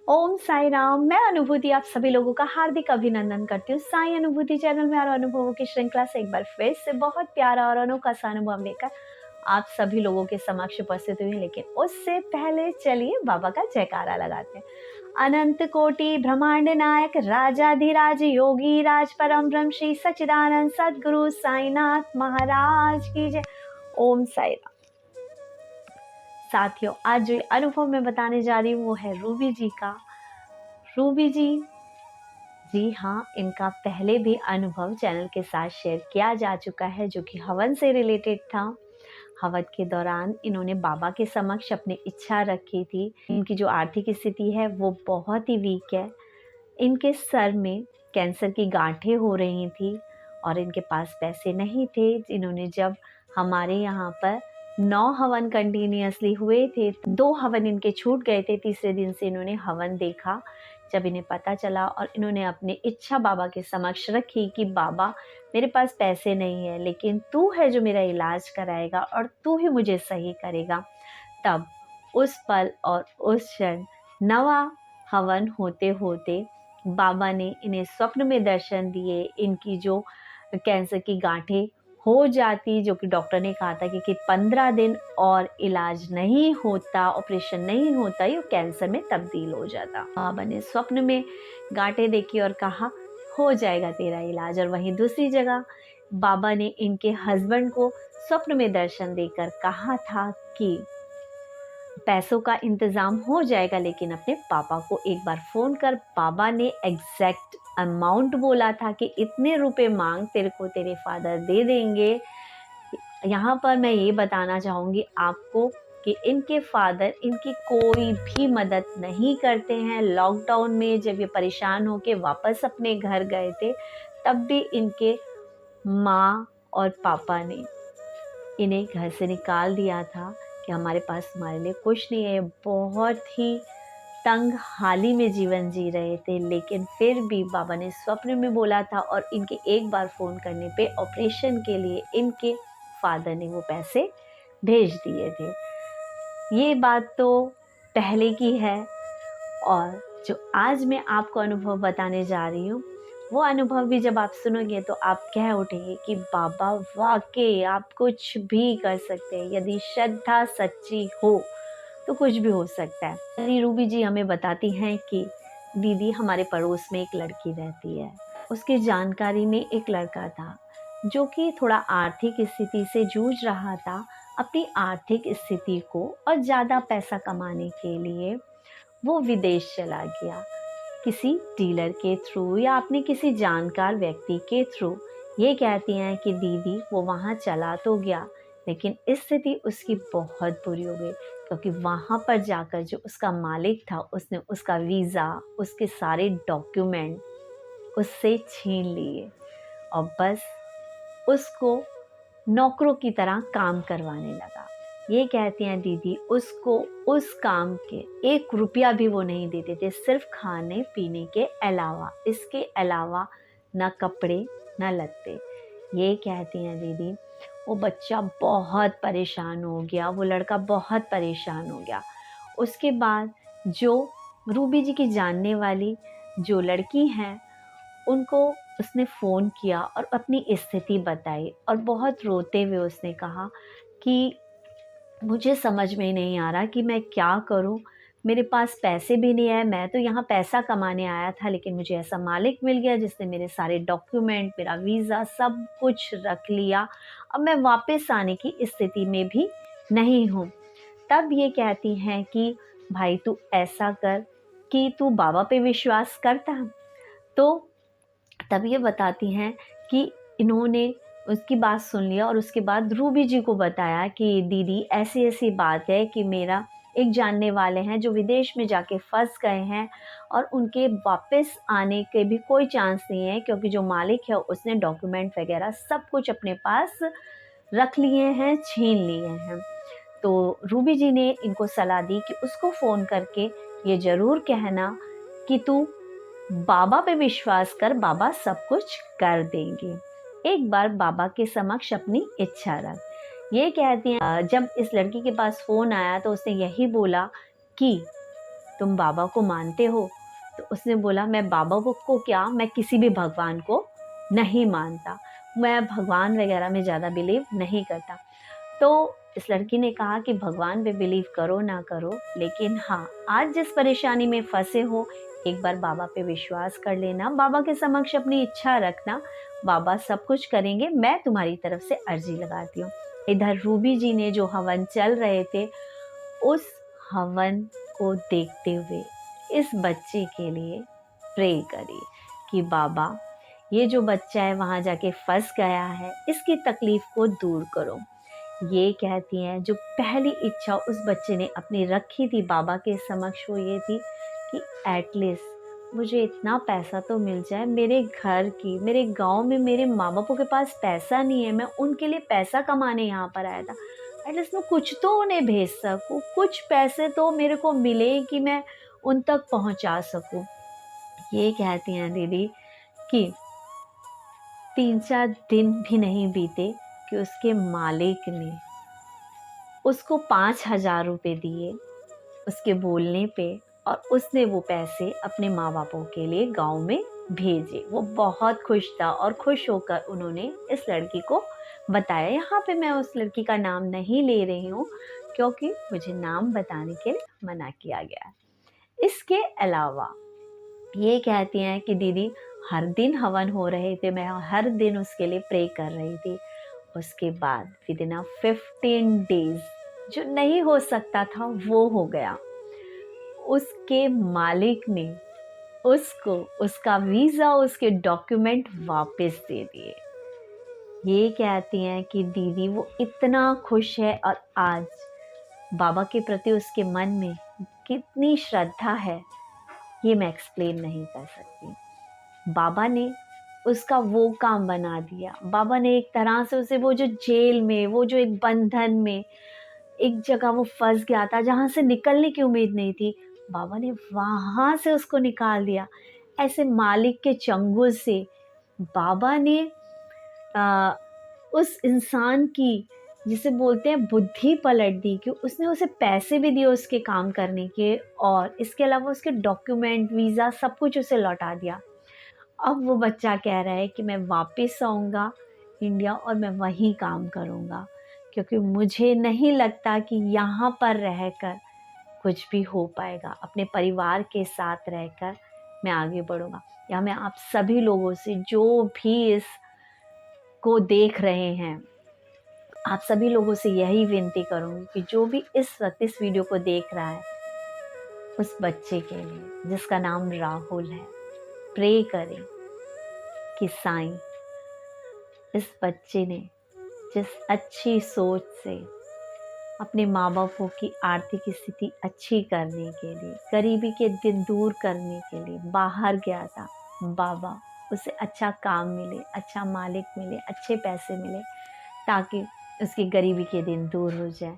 ओम साई राम। मैं अनुभूति आप सभी लोगों का हार्दिक अभिनंदन करती हूँ साई अनुभूति चैनल में और अनुभवों की श्रृंखला से एक बार फिर से बहुत प्यारा और अनोखा सा अनुभव लेकर आप सभी लोगों के समक्ष उपस्थित हुई। लेकिन उससे पहले चलिए बाबा का जयकारा लगाते हैं। अनंत कोटि ब्रह्मांड नायक राजाधिराज योगी राज परम ब्रह्म श्री सच्चिदानंद सद्गुरु साईनाथ महाराज की जय। ओम साई राम। साथियों, आज जो अनुभव मैं बताने जा रही हूँ वो है रूबी जी का। रूबी जी हाँ, इनका पहले भी अनुभव चैनल के साथ शेयर किया जा चुका है जो कि हवन से रिलेटेड था। हवन के दौरान इन्होंने बाबा के समक्ष अपनी इच्छा रखी थी। इनकी जो आर्थिक स्थिति है वो बहुत ही वीक है। इनके सर में कैंसर की गांठें हो रही थी और इनके पास पैसे नहीं थे। इन्होंने जब हमारे यहाँ पर 9 हवन कंटिन्यूअसली हुए थे, 2 हवन इनके छूट गए थे। तीसरे दिन से इन्होंने हवन देखा। जब इन्हें पता चला और इन्होंने अपनी इच्छा बाबा के समक्ष रखी कि बाबा, मेरे पास पैसे नहीं है लेकिन तू है जो मेरा इलाज कराएगा और तू ही मुझे सही करेगा, तब उस पल और उस क्षण 9वां हवन होते होते बाबा ने इन्हें स्वप्न में दर्शन दिए। इनकी जो कैंसर की गांठें हो जाती, जो कि डॉक्टर ने कहा था कि 15 दिन और इलाज नहीं होता, ऑपरेशन नहीं होता, ये कैंसर में तब्दील हो जाता। बाबा ने स्वप्न में गांठें देखी और कहा हो जाएगा तेरा इलाज। और वहीं दूसरी जगह बाबा ने इनके हस्बैंड को स्वप्न में दर्शन देकर कहा था कि पैसों का इंतज़ाम हो जाएगा, लेकिन अपने पापा को एक बार फ़ोन कर। बाबा ने एग्जैक्ट अमाउंट बोला था कि इतने रुपए मांग, तेरे को तेरे फादर दे देंगे। यहाँ पर मैं ये बताना चाहूँगी आपको कि इनके फादर इनकी कोई भी मदद नहीं करते हैं। लॉकडाउन में जब ये परेशान होकर वापस अपने घर गए थे, तब भी इनके माँ और पापा ने इन्हें घर से निकाल दिया था कि हमारे पास तुम्हारे लिए कुछ नहीं है। बहुत ही तंग हाली में जीवन जी रहे थे, लेकिन फिर भी बाबा ने स्वप्न में बोला था और इनके एक बार फ़ोन करने पे ऑपरेशन के लिए इनके फादर ने वो पैसे भेज दिए थे। ये बात तो पहले की है। और जो आज मैं आपको अनुभव बताने जा रही हूँ, वो अनुभव भी जब आप सुनोगे तो आप कह उठेंगे कि बाबा वाकई आप कुछ भी कर सकते हैं। यदि श्रद्धा सच्ची हो तो कुछ भी हो सकता है। रूबी जी हमें बताती हैं कि दीदी, हमारे पड़ोस में एक लड़की रहती है। उसकी जानकारी में एक लड़का था जो कि थोड़ा आर्थिक स्थिति से जूझ रहा था। अपनी आर्थिक स्थिति को और ज़्यादा पैसा कमाने के लिए वो विदेश चला गया, किसी डीलर के थ्रू या अपने किसी जानकार व्यक्ति के थ्रू। ये कहती हैं कि दीदी वो वहाँ चला तो गया, लेकिन स्थिति उसकी बहुत बुरी हो गई, क्योंकि वहाँ पर जाकर जो उसका मालिक था उसने उसका वीज़ा, उसके सारे डॉक्यूमेंट उससे छीन लिए और बस उसको नौकरों की तरह काम करवाने लगा। ये कहती हैं दीदी, उसको उस काम के 1 रुपया भी वो नहीं देते थे, सिर्फ खाने पीने के अलावा। इसके अलावा ना कपड़े ना लत्ते। ये कहती हैं दीदी, वो बच्चा बहुत परेशान हो गया, वो लड़का बहुत परेशान हो गया। उसके बाद जो रूबी जी की जानने वाली जो लड़की हैं, उनको उसने फ़ोन किया और अपनी स्थिति बताई और बहुत रोते हुए उसने कहा कि मुझे समझ में नहीं आ रहा कि मैं क्या करूं। मेरे पास पैसे भी नहीं है। मैं तो यहाँ पैसा कमाने आया था, लेकिन मुझे ऐसा मालिक मिल गया जिसने मेरे सारे डॉक्यूमेंट, मेरा वीज़ा सब कुछ रख लिया। अब मैं वापस आने की स्थिति में भी नहीं हूँ। तब ये कहती हैं कि भाई तू ऐसा कर कि तू बाबा पे विश्वास करता। तो तब ये बताती हैं कि इन्होंने उसकी बात सुन लिया और उसके बाद रूबी जी को बताया कि दीदी ऐसी ऐसी बात है कि मेरा एक जानने वाले हैं जो विदेश में जाके फंस गए हैं और उनके वापस आने के भी कोई चांस नहीं है, क्योंकि जो मालिक है उसने डॉक्यूमेंट वगैरह सब कुछ अपने पास रख लिए हैं, छीन लिए हैं। तो रूबी जी ने इनको सलाह दी कि उसको फ़ोन करके ये ज़रूर कहना कि तू बाबा पे विश्वास कर, बाबा सब कुछ कर देंगे। एक बार बाबा के समक्ष अपनी इच्छा रख। ये कहती हैं जब इस लड़की के पास फ़ोन आया तो उसने यही बोला कि तुम बाबा को मानते हो? तो उसने बोला, मैं बाबा को क्या, मैं किसी भी भगवान को नहीं मानता, मैं भगवान वगैरह में ज़्यादा बिलीव नहीं करता। तो इस लड़की ने कहा कि भगवान पे बिलीव करो ना करो, लेकिन हाँ, आज जिस परेशानी में फंसे हो, एक बार बाबा पे विश्वास कर लेना, बाबा के समक्ष अपनी इच्छा रखना, बाबा सब कुछ करेंगे, मैं तुम्हारी तरफ से अर्जी लगाती हूँ। इधर रूबी जी ने जो हवन चल रहे थे, उस हवन को देखते हुए इस बच्चे के लिए प्रे करी कि बाबा, ये जो बच्चा है वहाँ जाके फंस गया है, इसकी तकलीफ को दूर करो। ये कहती हैं जो पहली इच्छा उस बच्चे ने अपनी रखी थी बाबा के समक्ष, वो ये थी कि एटलीस्ट मुझे इतना पैसा तो मिल जाए मेरे घर की, मेरे गांव में मेरे माँ बापों के पास पैसा नहीं है, मैं उनके लिए पैसा कमाने यहाँ पर आया था, एटलीस्ट मैं कुछ तो उन्हें भेज सकूँ, कुछ पैसे तो मेरे को मिले कि मैं उन तक पहुँचा सकूँ। ये कहती हैं दीदी कि 3-4 दिन भी नहीं बीते कि उसके मालिक ने उसको 5,000 रुपये दिए उसके बोलने पे, और उसने वो पैसे अपने माँ बापों के लिए गांव में भेजे। वो बहुत खुश था और खुश होकर उन्होंने इस लड़की को बताया। यहाँ पे मैं उस लड़की का नाम नहीं ले रही हूँ क्योंकि मुझे नाम बताने के लिए मना किया गया है। इसके अलावा ये कहती हैं कि दीदी हर दिन हवन हो रहे थे, मैं हर दिन उसके लिए प्रे कर रही थी। उसके बाद विदिन 15 डेज जो नहीं हो सकता था वो हो गया। उसके मालिक ने उसको उसका वीज़ा, उसके डॉक्यूमेंट वापस दे दिए। ये कहती हैं कि दीदी वो इतना खुश है, और आज बाबा के प्रति उसके मन में कितनी श्रद्धा है ये मैं एक्सप्लेन नहीं कर सकती। बाबा ने उसका वो काम बना दिया। बाबा ने एक तरह से उसे वो जो जेल में, वो जो एक बंधन में एक जगह वो फंस गया था जहाँ से निकलने की उम्मीद नहीं थी, बाबा ने वहाँ से उसको निकाल दिया। ऐसे मालिक के चंगुल से बाबा ने उस इंसान की, जिसे बोलते हैं, बुद्धि पलट दी कि उसने उसे पैसे भी दिए उसके काम करने के, और इसके अलावा उसके डॉक्यूमेंट, वीज़ा, सब कुछ उसे लौटा दिया। अब वो बच्चा कह रहा है कि मैं वापस आऊँगा इंडिया और मैं वहीं काम करूँगा, क्योंकि मुझे नहीं लगता कि यहाँ पर रहकर कुछ भी हो पाएगा। अपने परिवार के साथ रहकर मैं आगे बढ़ूँगा। या मैं आप सभी लोगों से, जो भी इस को देख रहे हैं, आप सभी लोगों से यही विनती करूँगी कि जो भी इस वक्त इस वीडियो को देख रहा है, उस बच्चे के लिए जिसका नाम राहुल है, प्रे करें कि साईं इस बच्चे ने जिस अच्छी सोच से अपने माँ बापों की आर्थिक स्थिति अच्छी करने के लिए, गरीबी के दिन दूर करने के लिए बाहर गया था, बाबा उसे अच्छा काम मिले, अच्छा मालिक मिले, अच्छे पैसे मिले, ताकि उसकी गरीबी के दिन दूर हो जाए।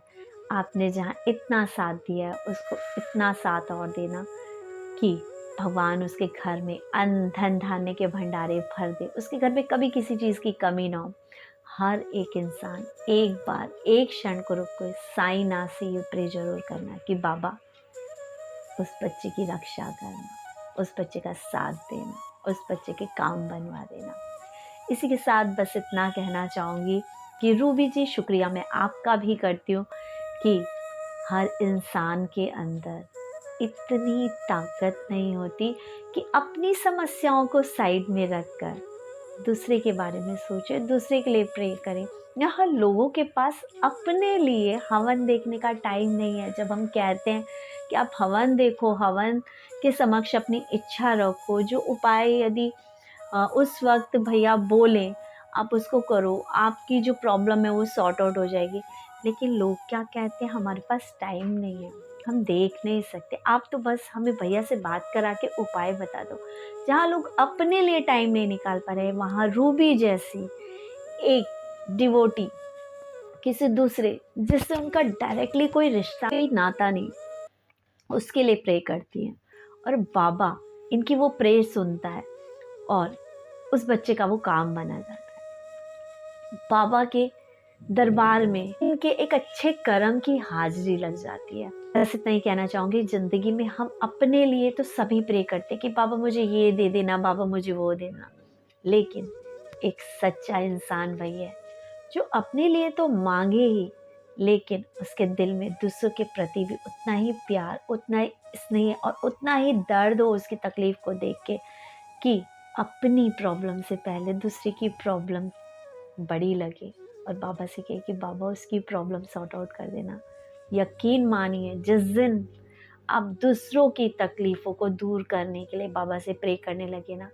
आपने जहाँ इतना साथ दिया है उसको इतना साथ और देना कि भगवान उसके घर में अन्न धन धान्य के भंडारे भर दे, उसके घर में कभी किसी चीज़ की कमी ना हो। हर एक इंसान एक बार, एक क्षण को रुक कर साईं नाथ से ये प्रे जरूर करना कि बाबा उस बच्चे की रक्षा करना, उस बच्चे का साथ देना, उस बच्चे के काम बनवा देना। इसी के साथ बस इतना कहना चाहूँगी कि रूबी जी, शुक्रिया मैं आपका भी करती हूँ कि हर इंसान के अंदर इतनी ताकत नहीं होती कि अपनी समस्याओं को साइड में रखकर दूसरे के बारे में सोचे, दूसरे के लिए प्रे करें। यहाँ लोगों के पास अपने लिए हवन देखने का टाइम नहीं है। जब हम कहते हैं कि आप हवन देखो, हवन के समक्ष अपनी इच्छा रखो, जो उपाय यदि उस वक्त भैया बोलें आप उसको करो, आपकी जो प्रॉब्लम है वो सॉर्ट आउट हो जाएगी। लेकिन लोग क्या कहते हैं, हमारे पास टाइम नहीं है, हम देख नहीं सकते, आप तो बस हमें भैया से बात करा के उपाय बता दो। जहाँ लोग अपने लिए टाइम नहीं निकाल पा रहे, वहाँ रूबी जैसी एक डिवोटी किसी दूसरे, जिससे उनका डायरेक्टली कोई रिश्ता, कोई नाता नहीं, उसके लिए प्रे करती हैं, और बाबा इनकी वो प्रे सुनता है और उस बच्चे का वो काम बना जाता है। बाबा के दरबार में इनके एक अच्छे कर्म की हाजिरी लग जाती है। बस इतना ही कहना चाहूँगी, ज़िंदगी में हम अपने लिए तो सभी प्रे करते हैं कि बाबा मुझे ये दे देना, बाबा मुझे वो देना। लेकिन एक सच्चा इंसान वही है जो अपने लिए तो माँगे ही, लेकिन उसके दिल में दूसरों के प्रति भी उतना ही प्यार, उतना ही स्नेह और उतना ही दर्द हो उसकी तकलीफ़ को देख के, कि अपनी प्रॉब्लम से पहले दूसरे की प्रॉब्लम बड़ी लगे और बाबा से कहे कि बाबा उसकी प्रॉब्लम सॉर्ट आउट कर देना। यकीन मानिए, जिस दिन आप दूसरों की तकलीफ़ों को दूर करने के लिए बाबा से प्रे करने लगे ना,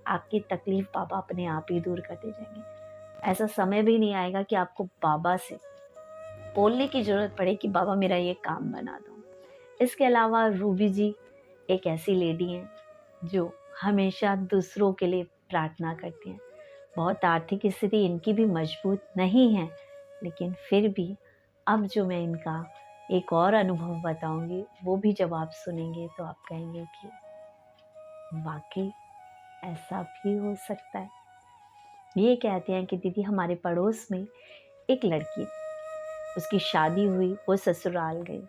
आपकी तकलीफ़ बाबा अपने आप ही दूर करते जाएँगे। ऐसा समय भी नहीं आएगा कि आपको बाबा से बोलने की ज़रूरत पड़े कि बाबा मेरा ये काम बना दो। इसके अलावा रूबी जी एक ऐसी लेडी हैं जो हमेशा दूसरों के लिए प्रार्थना करती हैं। बहुत आर्थिक स्थिति इनकी भी मजबूत नहीं है, लेकिन फिर भी अब जो मैं इनका एक और अनुभव बताऊंगी, वो भी जब आप सुनेंगे तो आप कहेंगे कि वाकई ऐसा भी हो सकता है। ये कहते हैं कि दीदी हमारे पड़ोस में एक लड़की, उसकी शादी हुई, वो ससुराल गई।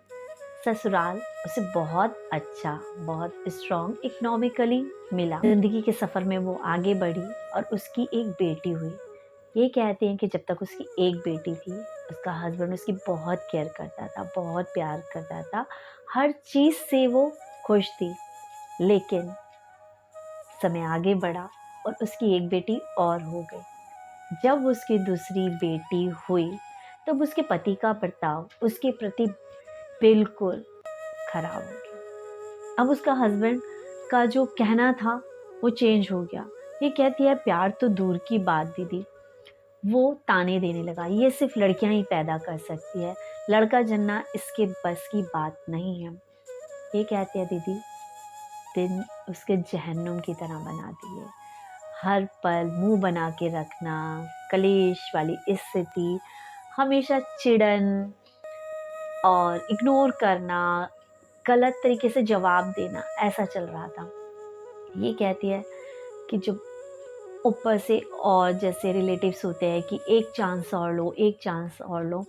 ससुराल उसे बहुत अच्छा, बहुत स्ट्रॉन्ग इकोनॉमिकली मिला। ज़िंदगी के सफ़र में वो आगे बढ़ी और उसकी एक बेटी हुई। ये कहते हैं कि जब तक उसकी एक बेटी थी, उसका हस्बैंड उसकी बहुत केयर करता था, बहुत प्यार करता था, हर चीज़ से वो खुश थी। लेकिन समय आगे बढ़ा और उसकी एक बेटी और हो गई। जब उसकी दूसरी बेटी हुई, तब उसके पति का बर्ताव उसके प्रति बिल्कुल खराब हो गया। अब उसका हस्बैंड का जो कहना था वो चेंज हो गया। ये कहती है प्यार तो दूर की बात दीदी, वो ताने देने लगा, ये सिर्फ लड़कियां ही पैदा कर सकती है, लड़का जन्ना इसके बस की बात नहीं है। ये कहती है दीदी, दिन उसके जहन्नुम की तरह बना दिए। हर पल मुंह बना के रखना, कलेश वाली स्थिति, हमेशा चिड़न और इग्नोर करना, गलत तरीके से जवाब देना, ऐसा चल रहा था। ये कहती है कि जो ऊपर से और जैसे रिलेटिव्स होते हैं कि एक चांस और लो, एक चांस और लो,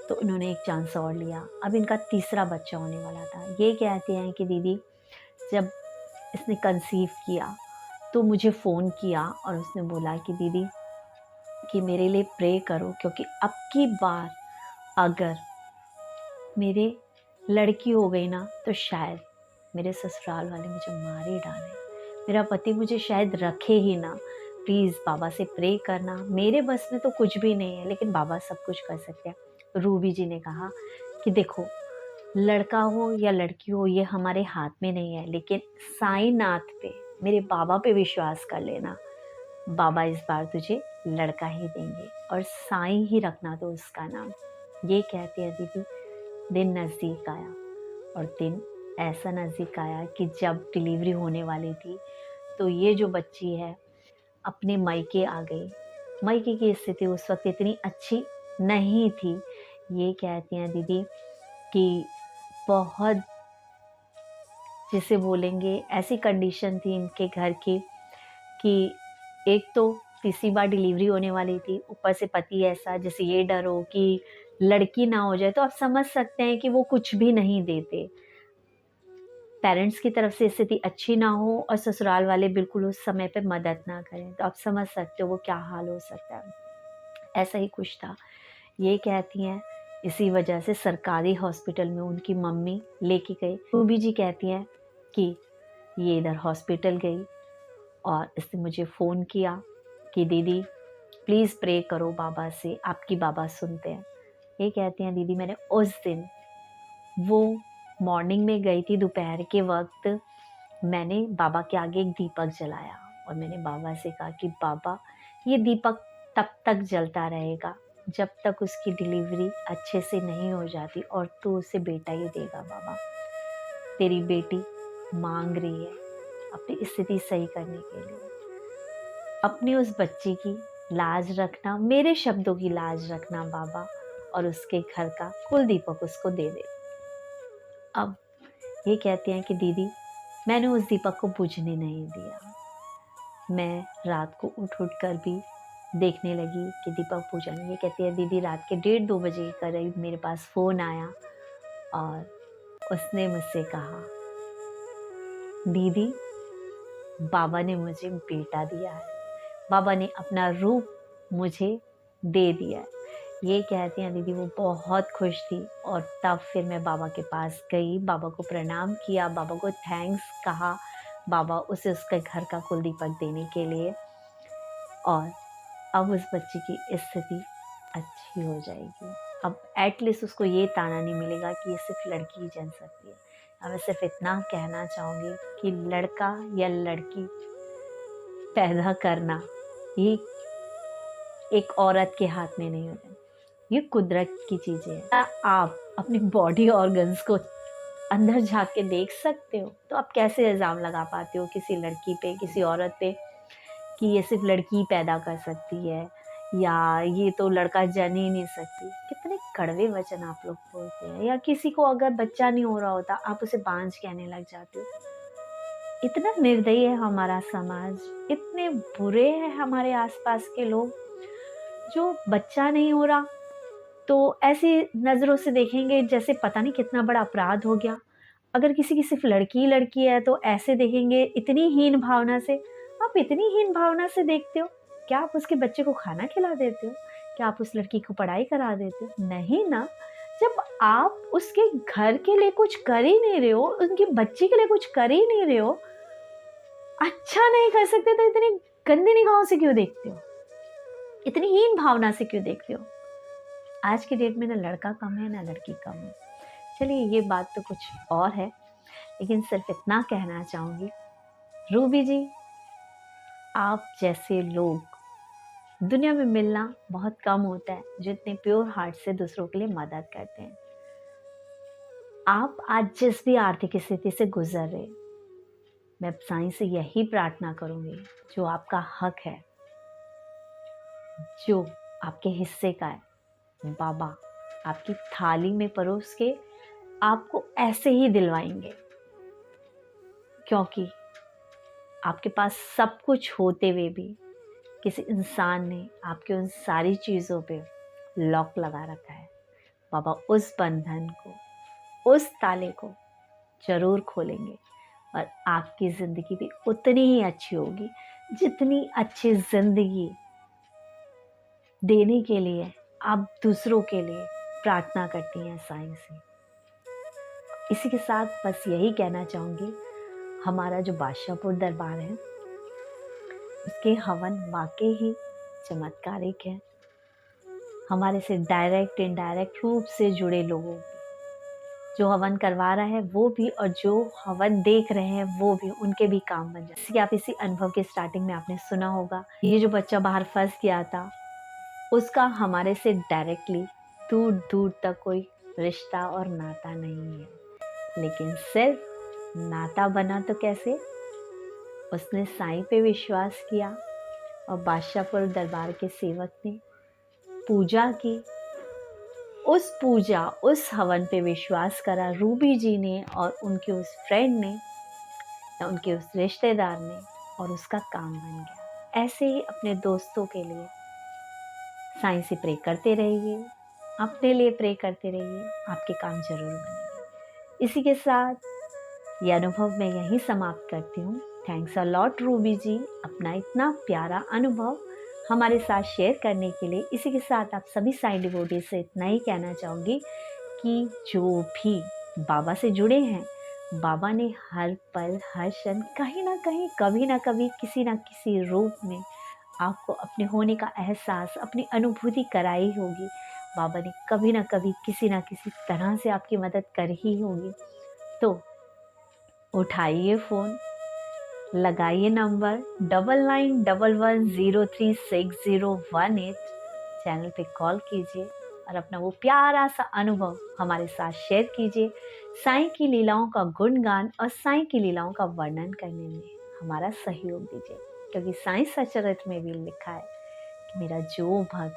तो उन्होंने एक चांस और लिया। अब इनका तीसरा बच्चा होने वाला था। ये कहती हैं कि दीदी जब इसने कंसीव किया तो मुझे फ़ोन किया और उसने बोला कि दीदी कि मेरे लिए प्रे करो, क्योंकि अब की बार अगर मेरे लड़की हो गई ना तो शायद मेरे ससुराल वाले मुझे मार ही डालें, मेरा पति मुझे शायद रखे ही ना। प्लीज़ बाबा से प्रे करना, मेरे बस में तो कुछ भी नहीं है, लेकिन बाबा सब कुछ कर सकते हैं। रूबी जी ने कहा कि देखो, लड़का हो या लड़की हो ये हमारे हाथ में नहीं है, लेकिन साईनाथ पे, मेरे बाबा पे विश्वास कर लेना। बाबा इस बार तुझे लड़का ही देंगे और साईं ही रखना तो उसका नाम। ये कहती है दीदी, दिन नज़दीक आया और दिन ऐसा नज़दीक आया कि जब डिलीवरी होने वाली थी, तो ये जो बच्ची है अपने मायके आ गई। मायके की स्थिति उस वक़्त इतनी अच्छी नहीं थी। ये कहती हैं दीदी कि बहुत, जिसे बोलेंगे, ऐसी कंडीशन थी इनके घर की कि एक तो तीसरी बार डिलीवरी होने वाली थी, ऊपर से पति ऐसा, जैसे ये डर हो कि लड़की ना हो जाए, तो आप समझ सकते हैं कि वो कुछ भी नहीं देते। पेरेंट्स की तरफ से स्थिति अच्छी ना हो और ससुराल वाले बिल्कुल उस समय पे मदद ना करें, तो आप समझ सकते हो वो क्या हाल हो सकता है। ऐसा ही कुछ था। ये कहती हैं इसी वजह से सरकारी हॉस्पिटल में उनकी मम्मी लेके गई। रूबी जी कहती हैं कि ये इधर हॉस्पिटल गई और इसने मुझे फ़ोन किया कि दीदी प्लीज़ प्रे करो बाबा से, आपकी बाबा सुनते हैं। ये कहती हैं दीदी मैंने उस दिन, वो मॉर्निंग में गई थी, दोपहर के वक्त मैंने बाबा के आगे एक दीपक जलाया और मैंने बाबा से कहा कि बाबा ये दीपक तब तक जलता रहेगा जब तक उसकी डिलीवरी अच्छे से नहीं हो जाती और तू उसे बेटा ही देगा बाबा। तेरी बेटी मांग रही है अपनी स्थिति सही करने के लिए, अपनी उस बच्ची की लाज रखना, मेरे शब्दों की लाज रखना बाबा, और उसके घर का कुल दीपक उसको दे दे। अब ये कहती हैं कि दीदी मैंने उस दीपक को बुझने नहीं दिया। मैं रात को उठ कर भी देखने लगी कि दीपक बुझा नहीं। ये कहती है दीदी रात के 1:30-2 बजे के करीब मेरे पास फ़ोन आया और उसने मुझसे कहा, दीदी बाबा ने मुझे बेटा दिया है, बाबा ने अपना रूप मुझे दे दिया है। ये कहती हैं दीदी वो बहुत खुश थी। और तब फिर मैं बाबा के पास गई, बाबा को प्रणाम किया, बाबा को थैंक्स कहा, बाबा उसे उसके घर का कुल दीपक देने के लिए। और अब उस बच्ची की स्थिति अच्छी हो जाएगी। अब एटलीस्ट उसको ये ताना नहीं मिलेगा कि ये सिर्फ लड़की ही जन सकती है। अब मैं सिर्फ इतना कहना चाहूँगी कि लड़का या लड़की पैदा करना ये एक औरत के हाथ में नहीं होता, ये कुदरत की चीज़ें हैं। क्या आप अपनी बॉडी ऑर्गन्स को अंदर झाँक के देख सकते हो? तो आप कैसे इल्ज़ाम लगा पाते हो किसी लड़की पे, किसी औरत पे कि ये सिर्फ लड़की पैदा कर सकती है या ये तो लड़का जन ही नहीं सकती? कितने कड़वे वचन आप लोग बोलते हैं। या किसी को अगर बच्चा नहीं हो रहा होता, आप उसे बांझ कहने लग जाते हो। इतना निर्दयी है हमारा समाज, इतने बुरे हैं हमारे आसपास के लोग, जो बच्चा नहीं हो रहा तो ऐसी नज़रों से देखेंगे जैसे पता नहीं कितना बड़ा अपराध हो गया। अगर किसी की सिर्फ लड़की लड़की है तो ऐसे देखेंगे इतनी हीन भावना से। आप इतनी हीन भावना से देखते हो? क्या आप उसके बच्चे को खाना खिला देते हो? क्या आप उस लड़की को पढ़ाई करा देते हो? नहीं ना। जब आप उसके घर के लिए कुछ कर ही नहीं रहे हो, उनकी बच्ची के लिए कुछ कर ही नहीं रहे हो, अच्छा नहीं कर सकते तो इतनी गंदी निगाहों से क्यों देखते हो? इतनी हीन भावना से क्यों देखते हो? आज की डेट में ना लड़का कम है ना लड़की कम है। चलिए ये बात तो कुछ और है, लेकिन सिर्फ इतना कहना चाहूँगी, रूबी जी आप जैसे लोग दुनिया में मिलना बहुत कम होता है जो इतने प्योर हार्ट से दूसरों के लिए मदद करते हैं। आप आज जिस भी आर्थिक स्थिति से गुजर रहे, मैं साईं से यही प्रार्थना करूँगी, जो आपका हक है, जो आपके हिस्से का है, बाबा आपकी थाली में परोस के आपको ऐसे ही दिलवाएंगे, क्योंकि आपके पास सब कुछ होते हुए भी किसी इंसान ने आपके उन सारी चीज़ों पे लॉक लगा रखा है। बाबा उस बंधन को, उस ताले को ज़रूर खोलेंगे और आपकी ज़िंदगी भी उतनी ही अच्छी होगी जितनी अच्छी ज़िंदगी देने के लिए आप दूसरों के लिए प्रार्थना करती हैं साईं से। इसी के साथ बस यही कहना चाहूँगी, हमारा जो बादशाहपुर दरबार है उसके हवन वाकई ही चमत्कारिक है। हमारे से डायरेक्ट इनडायरेक्ट रूप से जुड़े लोगों भी, जो हवन करवा रहा है वो भी और जो हवन देख रहे हैं वो भी, उनके भी काम बन जाए। कि आप इसी अनुभव के स्टार्टिंग में आपने सुना होगा, ये जो बच्चा बाहर फंस गया था उसका हमारे से डायरेक्टली दूर दूर तक कोई रिश्ता और नाता नहीं है, लेकिन सिर्फ नाता बना तो कैसे, उसने साईं पे विश्वास किया और बादशाहपुर दरबार के सेवक ने पूजा की। उस पूजा, उस हवन पे विश्वास करा रूबी जी ने और उनके उस फ्रेंड ने या उनके उस रिश्तेदार ने, और उसका काम बन गया। ऐसे ही अपने दोस्तों के लिए साईं से प्रे करते रहिए, अपने लिए प्रे करते रहिए, आपके काम जरूर बनेंगे। इसी के साथ ये अनुभव मैं यहीं समाप्त करती हूँ। थैंक्स अ लॉट रूबी जी, अपना इतना प्यारा अनुभव हमारे साथ शेयर करने के लिए। इसी के साथ आप सभी साईं डिवोटी से इतना ही कहना चाहूँगी कि जो भी बाबा से जुड़े हैं, बाबा ने हर पल हर क्षण कहीं ना कहीं, कभी ना कभी, किसी ना किसी रूप में आपको अपने होने का एहसास, अपनी अनुभूति कराई होगी। बाबा ने कभी ना कभी किसी ना किसी तरह से आपकी मदद कर ही होगी। तो उठाइए फ़ोन, लगाइए नंबर 9911036018, चैनल पे कॉल कीजिए और अपना वो प्यारा सा अनुभव हमारे साथ शेयर कीजिए। साईं की लीलाओं का गुणगान और साईं की लीलाओं का वर्णन करने में हमारा सहयोग दीजिए, क्योंकि साईं सचरित में भी लिखा है कि मेरा जो भक्त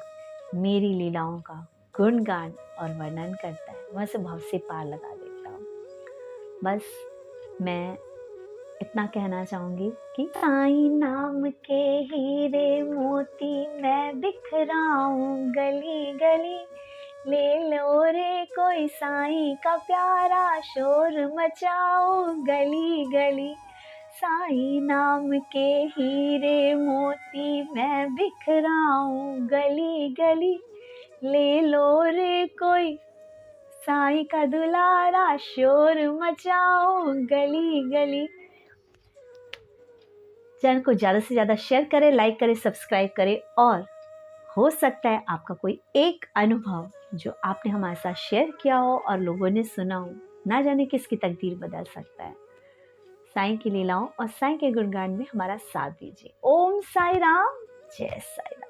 मेरी लीलाओं का गुणगान और वर्णन करता है वह से भव से पार लगा देता हूँ। बस मैं इतना कहना चाहूँगी कि साईं नाम के हीरे मोती मैं बिखराऊं गली गली, ले लो रे कोई साईं का प्यारा, शोर मचाओ गली गली। साईं नाम के हीरे मोती मैं बिखराऊं गली गली। ले लो रे कोई साईं का दुलारा, शोर मचाओ गली गली। चैनल को ज़्यादा से ज़्यादा शेयर करें, लाइक करें, सब्सक्राइब करें, और हो सकता है आपका कोई एक अनुभव जो आपने हमारे साथ शेयर किया हो और लोगों ने सुना हो, ना जाने किसकी तकदीर बदल सकता है। साईं की लीलाओं और साईं के गुणगान में हमारा साथ दीजिए। ओम साई राम, जय साई राम।